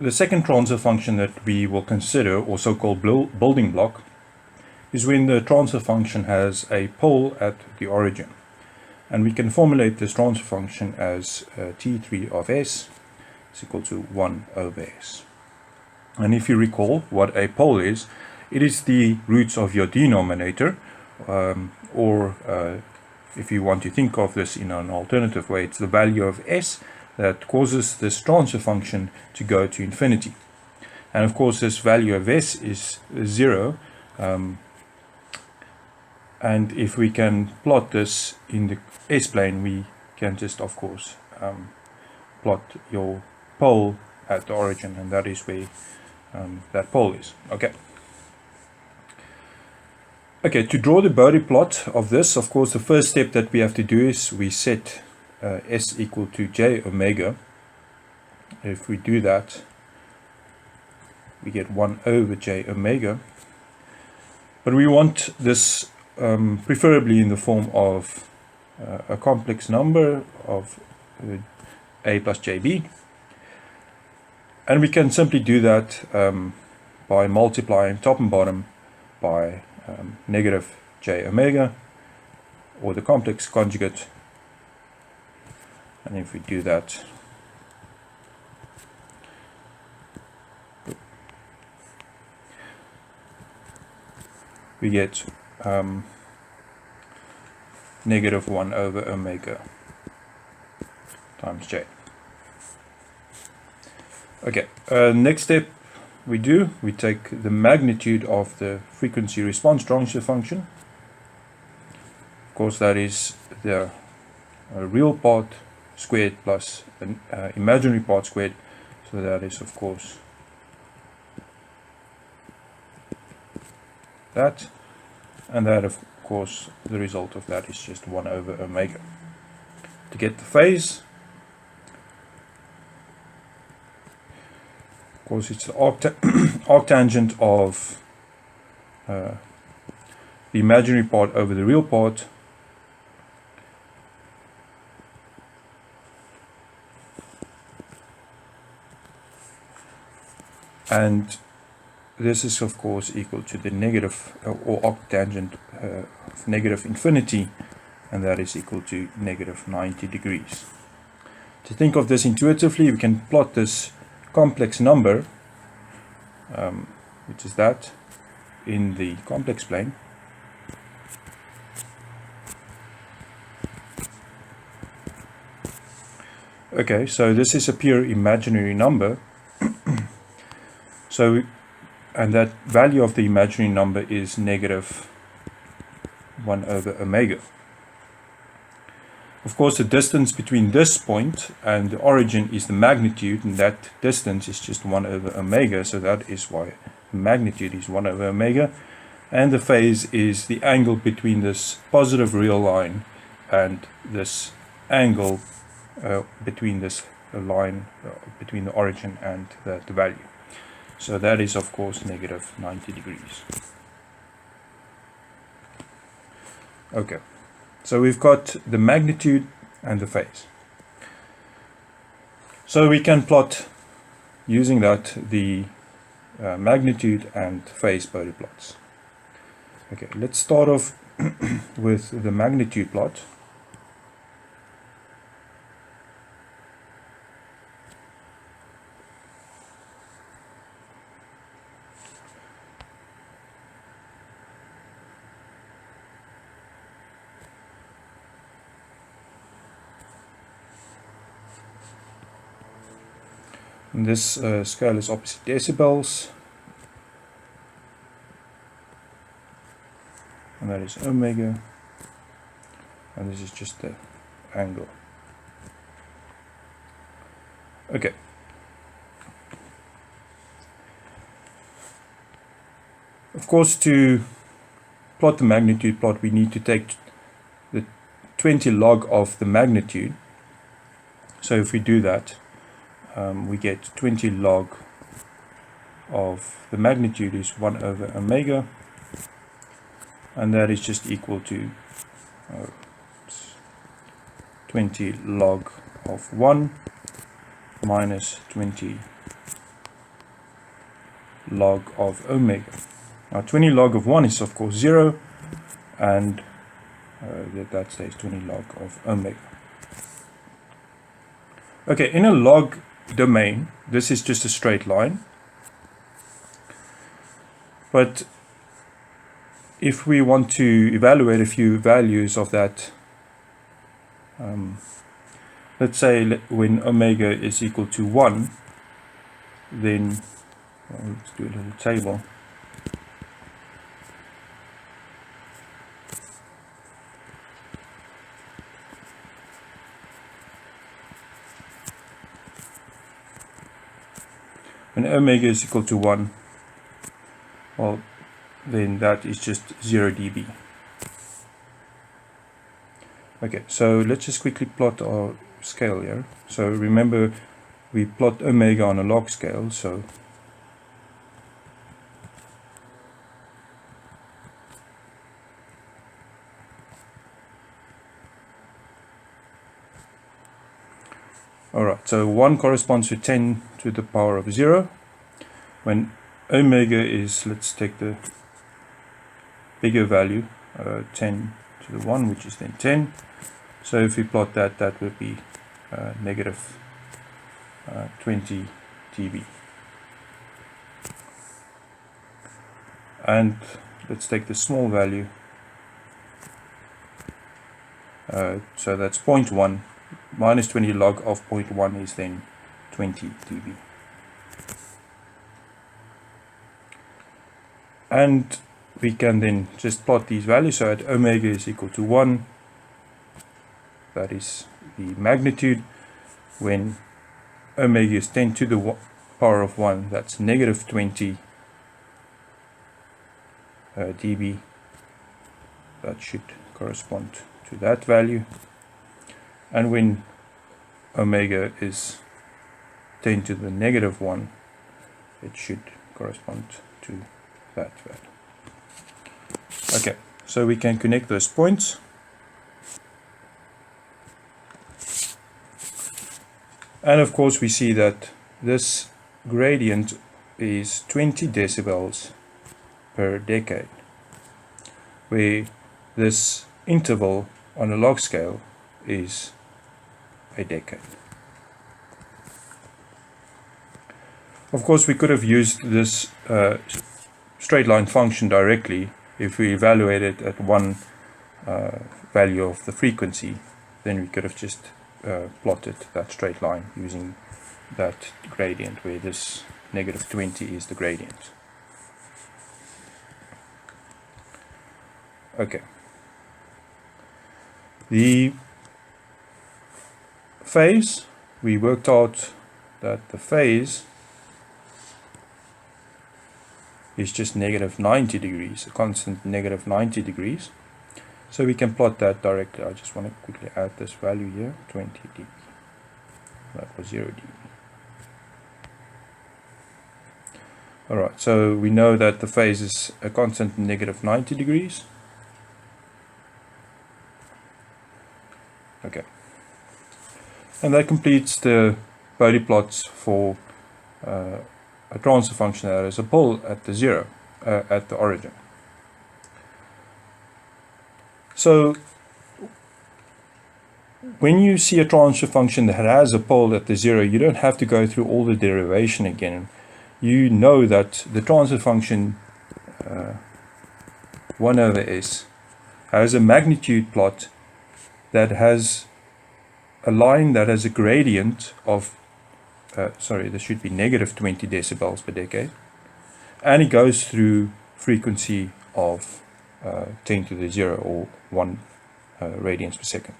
the second transfer function that we will consider, or so-called building block, is when the transfer function has a pole at the origin. And we can formulate this transfer function as T3 of S is equal to 1 over S. And if you recall what a pole is, it is the roots of your denominator, or if you want to think of this in an alternative way, it's the value of S that causes this transfer function to go to infinity. And of course this value of S is 0, and if we can plot this in the S-plane, we can just of course plot your pole at the origin, and that is where that pole is. Okay, to draw the Bode plot of this, of course the first step that we have to do is we set S equal to j omega. If we do that, we get 1 over j omega, but we want this preferably in the form of a complex number of a plus jb, and we can simply do that by multiplying top and bottom by negative j omega, or the complex conjugate. And if we do that, we get negative 1 over omega times j. Okay, next step we take the magnitude of the frequency response transfer function. Of course, that is the real part squared plus an imaginary part squared, so that is of course that, and that of course the result of that is just 1 over omega. To get the phase, of course it's the arctangent of the imaginary part over the real part, and this is of course equal to the negative or arctangent of negative infinity, and that is equal to negative 90 degrees. To think of this intuitively, we can plot this complex number, which is that, in the complex plane. Okay, so this is a pure imaginary number. And that value of the imaginary number is negative 1 over omega. Of course, the distance between this point and the origin is the magnitude, and that distance is just 1 over omega, so that is why the magnitude is 1 over omega. And the phase is the angle between this positive real line and this angle between this line between the origin and the value. So that is of course negative 90 degrees. Okay, so we've got the magnitude and the phase. So we can plot, using that, the magnitude and phase Bode plots. Okay, let's start off with the magnitude plot. And this scale is opposite decibels, and that is omega, and this is just the angle. Okay. Of course, to plot the magnitude plot, we need to take the 20 log of the magnitude. So if we do that, we get 20 log of the magnitude is 1 over omega, and that is just equal to 20 log of 1 minus 20 log of omega. Now 20 log of 1 is of course 0, and that stays 20 log of omega. Okay, in a log domain, this is just a straight line. But if we want to evaluate a few values of that, let's say when omega is equal to 1, then let's do a little table. When omega is equal to 1, well, then that is just 0 dB. Okay, so let's just quickly plot our scale here. So remember, we plot omega on a log scale, so alright, so 1 corresponds to 10 to the power of 0. When omega is, let's take the bigger value, 10 to the 1, which is then 10. So if we plot that, that would be negative 20 dB. And let's take the small value, so that's 0.1 minus 20 log of 0.1 is then 20 dB. And we can then just plot these values. So at omega is equal to 1, that is the magnitude. When omega is 10 to the power of 1, that's negative 20 dB. That should correspond to that value. And when omega is 10 to the negative 1, it should correspond to that value. Okay, so we can connect those points. And of course we see that this gradient is 20 decibels per decade, where this interval on a log scale is a decade. Of course we could have used this straight line function directly. If we evaluate it at one value of the frequency, then we could have just plotted that straight line using that gradient, where this negative 20 is the gradient. Okay. The phase, we worked out that the phase is just negative 90 degrees, a constant negative 90 degrees. So we can plot that directly. I just want to quickly add this value here, 20 dB. That was 0 dB. Alright, so we know that the phase is a constant negative 90 degrees. Okay. And that completes the Bode plots for a transfer function that has a pole at the zero, at the origin. So when you see a transfer function that has a pole at the zero, you don't have to go through all the derivation again. You know that the transfer function 1 over s has a magnitude plot that has a line that has a gradient of this should be negative 20 decibels per decade, and it goes through frequency of 10 to the 0, or 1 radians per second.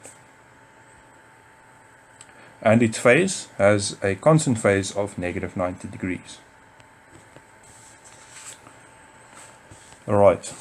And its phase has a constant phase of negative 90 degrees. Alright,